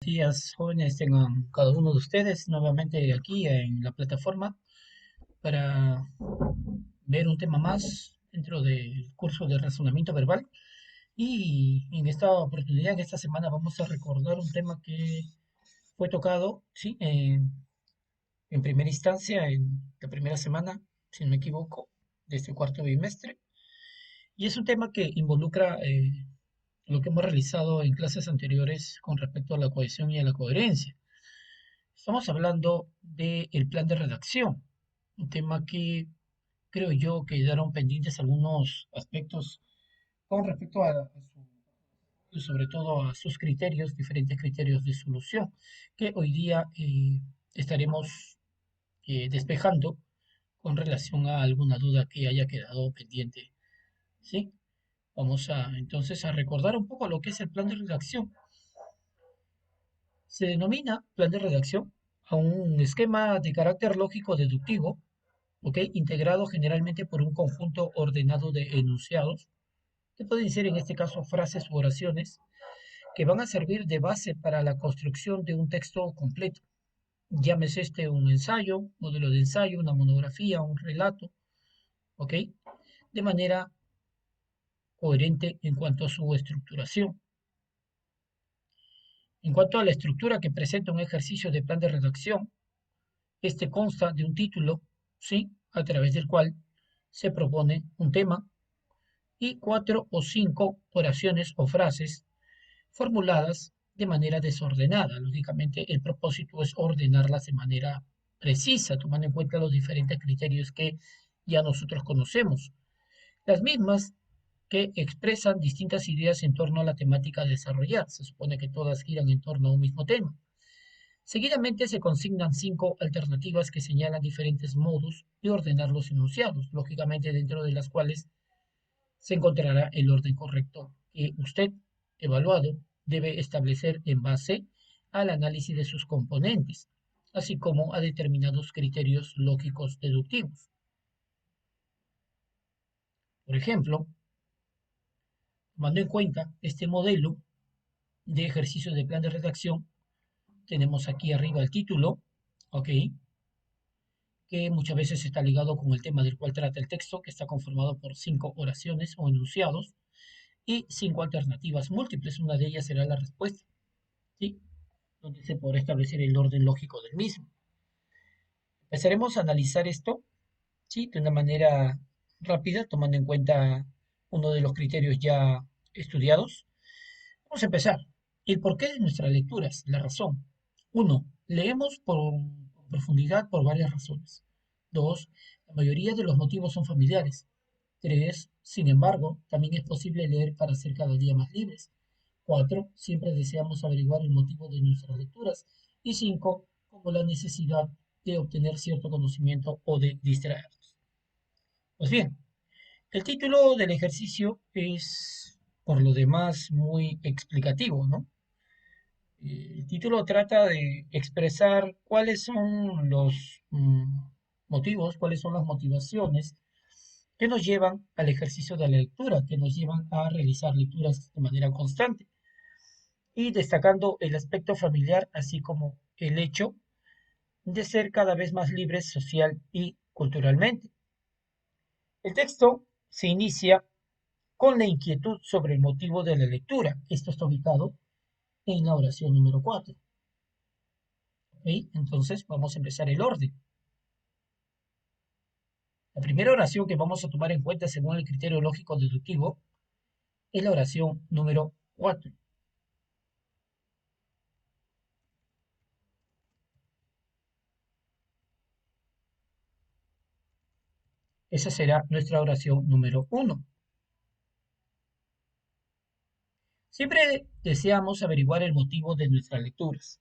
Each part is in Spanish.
días, jóvenes, tengan cada uno de ustedes nuevamente aquí en la plataforma para ver un tema más dentro del curso de razonamiento verbal. Y en esta oportunidad, en esta semana, vamos a recordar un tema que fue tocado, sí, en primera instancia, en la primera semana, si no me equivoco, de este cuarto bimestre. Y es un tema que involucra lo que hemos realizado en clases anteriores con respecto a la cohesión y a la coherencia. Estamos hablando del plan de redacción, un tema que creo yo que quedaron pendientes algunos aspectos con respecto sobre todo a sus criterios, diferentes criterios de solución, que hoy día estaremos despejando con relación a alguna duda que haya quedado pendiente. ¿Sí? Vamos a entonces a recordar un poco lo que es el plan de redacción. Se denomina plan de redacción a un esquema de carácter lógico deductivo, ¿ok? Integrado generalmente por un conjunto ordenado de enunciados, que pueden ser en este caso frases u oraciones, que van a servir de base para la construcción de un texto completo. Llámese este un ensayo, modelo de ensayo, una monografía, un relato, ¿ok? De manera coherente en cuanto a su estructuración. En cuanto a la estructura que presenta un ejercicio de plan de redacción, este consta de un título, ¿sí? A través del cual se propone un tema y cuatro o cinco oraciones o frases formuladas de manera desordenada. Lógicamente, el propósito es ordenarlas de manera precisa, tomando en cuenta los diferentes criterios que ya nosotros conocemos. Las mismas que expresan distintas ideas en torno a la temática a desarrollar. Se supone que todas giran en torno a un mismo tema. Seguidamente se consignan cinco alternativas que señalan diferentes modos de ordenar los enunciados, lógicamente dentro de las cuales se encontrará el orden correcto que usted, evaluado, debe establecer en base al análisis de sus componentes, así como a determinados criterios lógicos deductivos. Por ejemplo, tomando en cuenta este modelo de ejercicio de plan de redacción, tenemos aquí arriba el título, ¿ok? Que muchas veces está ligado con el tema del cual trata el texto, que está conformado por cinco oraciones o enunciados y cinco alternativas múltiples. Una de ellas será la respuesta, ¿sí? Donde se podrá establecer el orden lógico del mismo. Empezaremos a analizar esto, ¿sí? De una manera rápida, tomando en cuenta uno de los criterios ya estudiados. Vamos a empezar. El porqué de nuestras lecturas, la razón. Uno, leemos por profundidad por varias razones. Dos, la mayoría de los motivos son familiares. Tres, sin embargo, también es posible leer para ser cada día más libres. Cuatro, siempre deseamos averiguar el motivo de nuestras lecturas. Y cinco, como la necesidad de obtener cierto conocimiento o de distraernos. Pues bien, el título del ejercicio es, por lo demás, muy explicativo, ¿no? El título trata de expresar cuáles son los motivos, cuáles son las motivaciones que nos llevan al ejercicio de la lectura, que nos llevan a realizar lecturas de manera constante y destacando el aspecto familiar, así como el hecho de ser cada vez más libres social y culturalmente. El texto se inicia con la inquietud sobre el motivo de la lectura. Esto está ubicado en la oración número 4. ¿Ok? Entonces vamos a empezar el orden. La primera oración que vamos a tomar en cuenta según el criterio lógico deductivo es la oración número 4. Esa será nuestra oración número 1. Siempre deseamos averiguar el motivo de nuestras lecturas,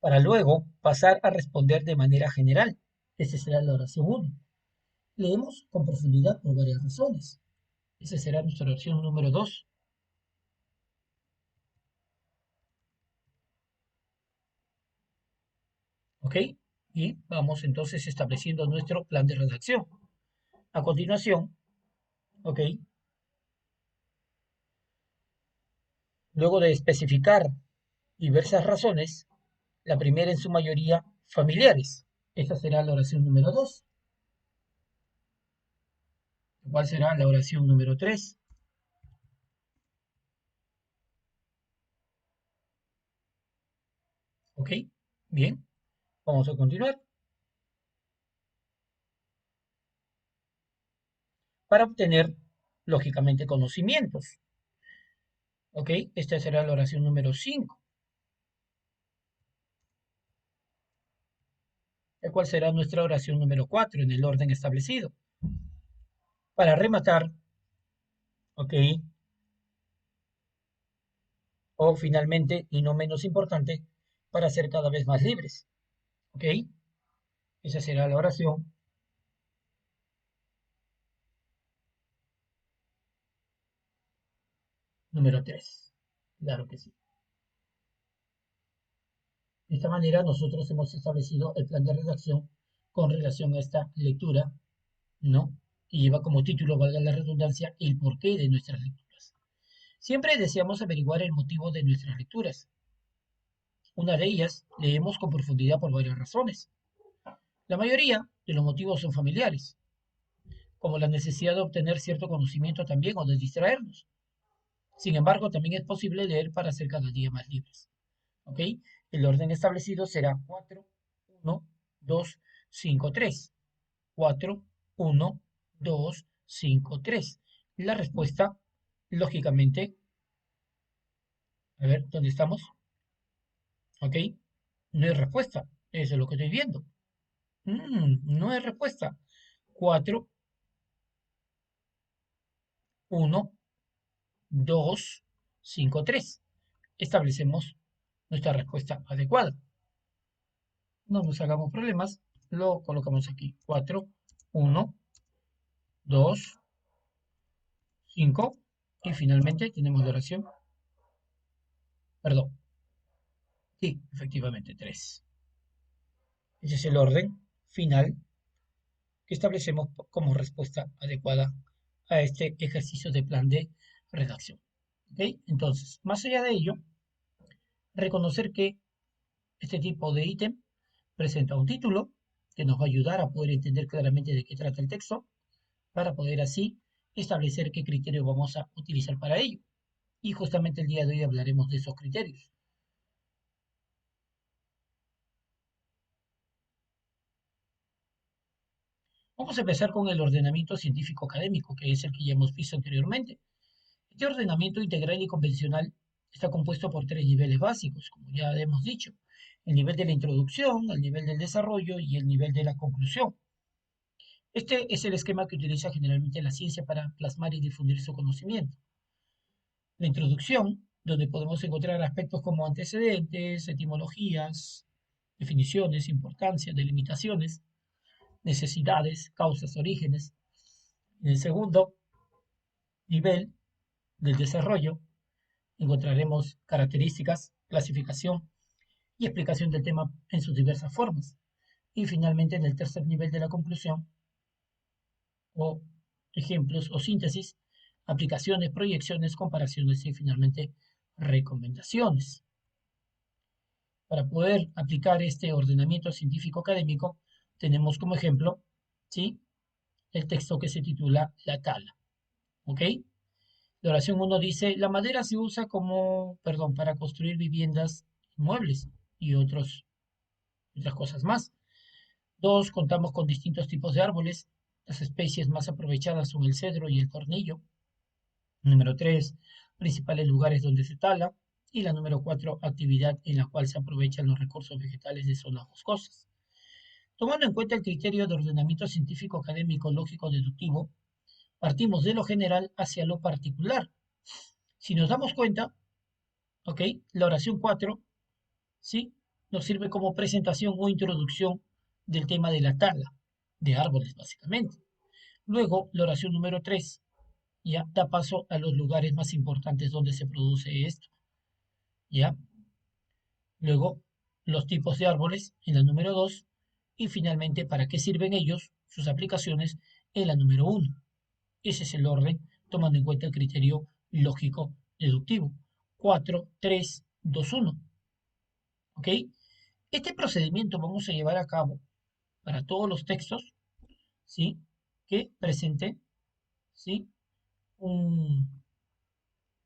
para luego pasar a responder de manera general. Esa será la oración 1. Leemos con profundidad por varias razones. Esa será nuestra oración número 2. ¿Ok? Y vamos entonces estableciendo nuestro plan de redacción. A continuación, ¿ok? Luego de especificar diversas razones, la primera en su mayoría familiares. Esta será la oración número 2. ¿Cuál será la oración número 3? ¿Ok? Bien, vamos a continuar. Para obtener, lógicamente, conocimientos. ¿Ok? Esta será la oración número 5. ¿Cuál será nuestra oración número 4 en el orden establecido? Para rematar, ¿ok? O finalmente, y no menos importante, para ser cada vez más libres. ¿Ok? Esa será la oración número 3. Claro que sí. De esta manera nosotros hemos establecido el plan de redacción con relación a esta lectura, ¿no? Y lleva como título, valga la redundancia, el porqué de nuestras lecturas. Siempre deseamos averiguar el motivo de nuestras lecturas. Una de ellas leemos con profundidad por varias razones. La mayoría de los motivos son familiares, como la necesidad de obtener cierto conocimiento también o de distraernos. Sin embargo, también es posible leer para ser cada día más libres. ¿Ok? El orden establecido será 4, 1, 2, 5, 3. 4, 1, 2, 5, 3. La respuesta, lógicamente, a ver, ¿dónde estamos? ¿Ok? No hay respuesta. Eso es lo que estoy viendo. No hay respuesta. 4, 1, 2, 5, 3. Establecemos nuestra respuesta adecuada. No nos hagamos problemas. Lo colocamos aquí. 4, 1, 2, 5. Y finalmente tenemos la oración. Perdón. Sí, efectivamente, 3. Ese es el orden final que establecemos como respuesta adecuada a este ejercicio de plan de redacción. ¿Ok? Entonces, más allá de ello, reconocer que este tipo de ítem presenta un título que nos va a ayudar a poder entender claramente de qué trata el texto, para poder así establecer qué criterio vamos a utilizar para ello. Y justamente el día de hoy hablaremos de esos criterios. Vamos a empezar con el ordenamiento científico académico, que es el que ya hemos visto anteriormente. Este ordenamiento integral y convencional está compuesto por tres niveles básicos, como ya hemos dicho: el nivel de la introducción, el nivel del desarrollo y el nivel de la conclusión. Este es el esquema que utiliza generalmente la ciencia para plasmar y difundir su conocimiento. La introducción, donde podemos encontrar aspectos como antecedentes, etimologías, definiciones, importancia, delimitaciones, necesidades, causas, orígenes. En el segundo nivel del desarrollo encontraremos características, clasificación y explicación del tema en sus diversas formas. Y finalmente, en el tercer nivel de la conclusión, o ejemplos o síntesis, aplicaciones, proyecciones, comparaciones y finalmente recomendaciones. Para poder aplicar este ordenamiento científico académico, tenemos como ejemplo, ¿sí?, el texto que se titula La tala. ¿Ok? La oración 1 dice: la madera se usa como, perdón, para construir viviendas, muebles y otras cosas más. 2, contamos con distintos tipos de árboles. Las especies más aprovechadas son el cedro y el tornillo. Número 3, principales lugares donde se tala. Y la número 4, actividad en la cual se aprovechan los recursos vegetales de zonas boscosas. Tomando en cuenta el criterio de ordenamiento científico, académico, lógico, deductivo, partimos de lo general hacia lo particular. Si nos damos cuenta, ¿ok? La oración 4, ¿sí?, nos sirve como presentación o introducción del tema de la tala de árboles, básicamente. Luego, la oración número 3 ya da paso a los lugares más importantes donde se produce esto, ¿ya? Luego, los tipos de árboles en la número 2 y finalmente, para qué sirven ellos, sus aplicaciones en la número 1. Ese es el orden, tomando en cuenta el criterio lógico deductivo. 4, 3, 2, 1. ¿Ok? Este procedimiento vamos a llevar a cabo para todos los textos, ¿sí? Que presenten, ¿sí? Un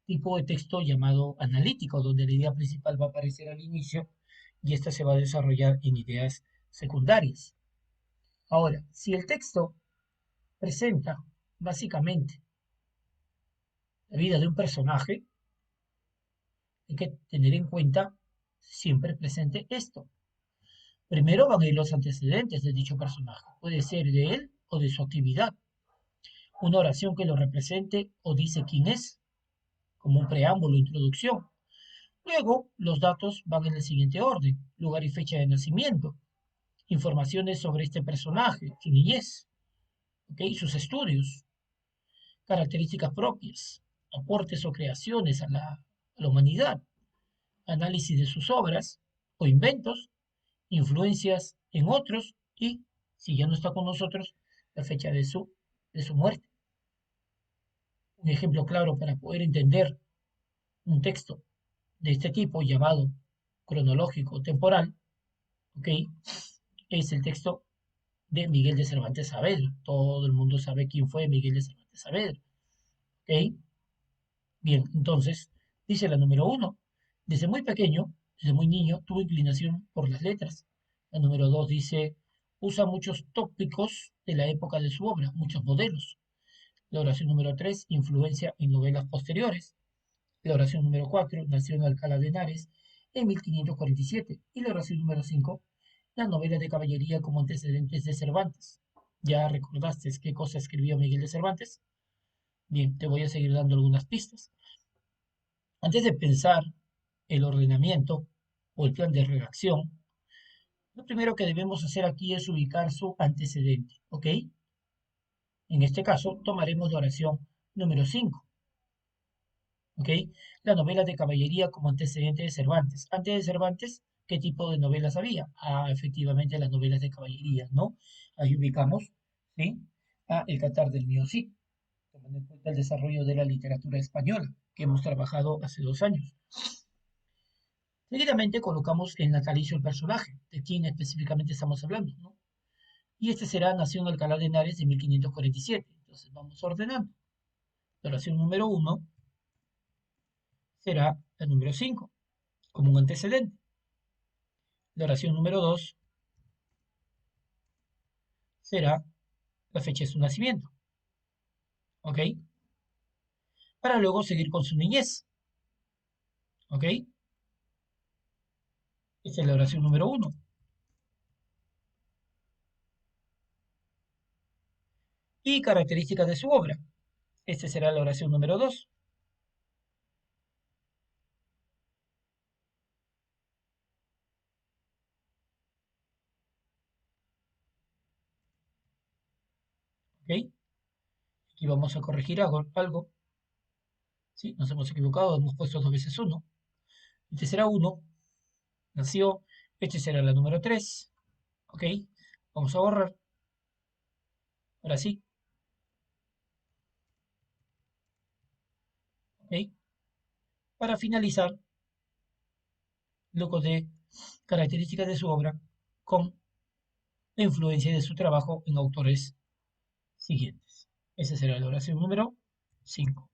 tipo de texto llamado analítico, donde la idea principal va a aparecer al inicio y esta se va a desarrollar en ideas secundarias. Ahora, si el texto presenta básicamente la vida de un personaje, hay que tener en cuenta siempre presente esto. Primero van a ir los antecedentes de dicho personaje. Puede ser de él o de su actividad. Una oración que lo represente o dice quién es, como un preámbulo o introducción. Luego, los datos van en el siguiente orden: lugar y fecha de nacimiento, informaciones sobre este personaje, su niñez, ¿okay? Sus estudios, características propias, aportes o creaciones a la humanidad, análisis de sus obras o inventos, influencias en otros y, si ya no está con nosotros, la fecha de su muerte. Un ejemplo claro para poder entender un texto de este tipo llamado cronológico temporal, ¿ok? Es el texto de Miguel de Cervantes Saavedra. Todo el mundo sabe quién fue Miguel de Cervantes Saavedra, ¿ok? Bien, entonces, dice la número uno: desde muy pequeño, desde muy niño, tuvo inclinación por las letras. La número dos dice: usa muchos tópicos de la época de su obra, muchos modelos. La oración número tres: influencia en novelas posteriores. La oración número cuatro: nació en Alcalá de Henares en 1547. Y la oración número cinco: la novela de caballería como antecedentes de Cervantes. ¿Ya recordaste qué cosa escribió Miguel de Cervantes? Bien, te voy a seguir dando algunas pistas. Antes de pensar el ordenamiento o el plan de redacción, lo primero que debemos hacer aquí es ubicar su antecedente, ¿ok? En este caso, tomaremos la oración número 5, ¿ok? La novela de caballería como antecedente de Cervantes. Antes de Cervantes, ¿qué tipo de novelas había? Ah, efectivamente, las novelas de caballería, ¿no? Ahí ubicamos, ¿sí? A El Catar del Mío Sí, tomando en cuenta el desarrollo de la literatura española, que hemos trabajado hace 2 años. Seguidamente colocamos el natalicio del personaje, de quién específicamente estamos hablando, ¿no? Y este será nació en Alcalá de Henares de 1547. Entonces vamos ordenando. La oración número 1 será la número 5, como un antecedente. La oración número 2 será la fecha de su nacimiento, ¿ok? Para luego seguir con su niñez, ¿ok? Esta es la oración número 1. Y características de su obra. Esta será la oración número 2. ¿Ok? Aquí vamos a corregir algo. ¿Sí? Nos hemos equivocado, hemos puesto 2 veces 1. Este será 1. Nació. Este será la número 3. ¿Ok? Vamos a borrar. Ahora sí. ¿Ok? Para finalizar, luego de características de su obra, con la influencia de su trabajo en autores siguientes. Esa será la oración número 5.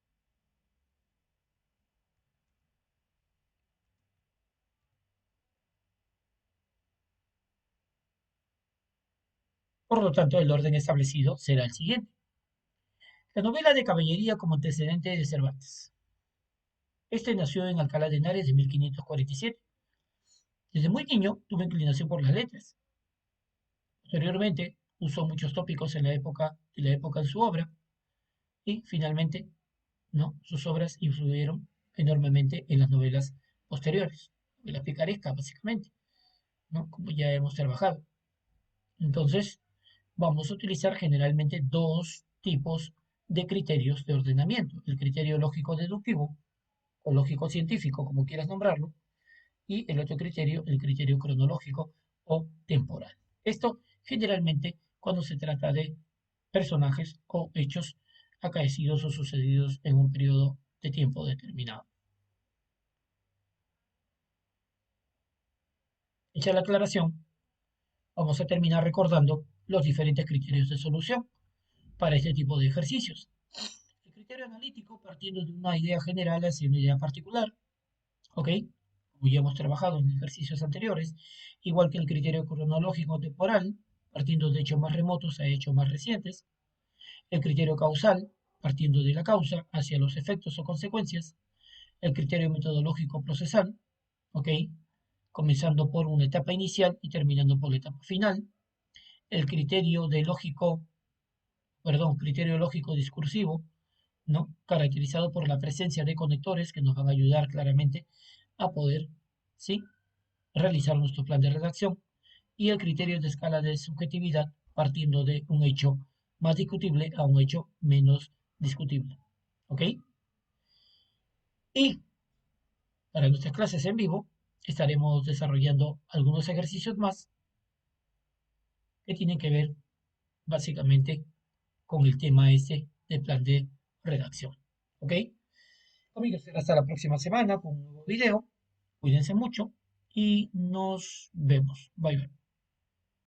Por lo tanto, el orden establecido será el siguiente. La novela de caballería como antecedente de Cervantes. Este nació en Alcalá de Henares de 1547. Desde muy niño tuvo inclinación por las letras. Posteriormente, usó muchos tópicos de la época en su obra y finalmente, ¿no? Sus obras influyeron enormemente en las novelas posteriores, novelas picarescas básicamente, ¿no? Como ya hemos trabajado. Entonces, vamos a utilizar generalmente dos tipos de criterios de ordenamiento: el criterio lógico-deductivo o lógico-científico, como quieras nombrarlo, y el otro criterio, el criterio cronológico o temporal. Esto generalmente cuando se trata de personajes o hechos acaecidos o sucedidos en un periodo de tiempo determinado. Hecha la aclaración, vamos a terminar recordando los diferentes criterios de solución para este tipo de ejercicios. El criterio analítico partiendo de una idea general hacia una idea particular, ¿ok? Como ya hemos trabajado en ejercicios anteriores, igual que el criterio cronológico temporal, partiendo de hechos más remotos a hechos más recientes, el criterio causal, partiendo de la causa hacia los efectos o consecuencias, el criterio metodológico procesal, ¿ok? Comenzando por una etapa inicial y terminando por la etapa final, el criterio lógico discursivo, ¿no? Caracterizado por la presencia de conectores que nos van a ayudar claramente a poder, ¿sí? Realizar nuestro plan de redacción, y el criterio de escala de subjetividad partiendo de un hecho más discutible a un hecho menos discutible. ¿Ok? Y para nuestras clases en vivo estaremos desarrollando algunos ejercicios más que tienen que ver básicamente con el tema este del plan de redacción. ¿Ok? Amigos, será hasta la próxima semana con un nuevo video. Cuídense mucho y nos vemos. Bye bye.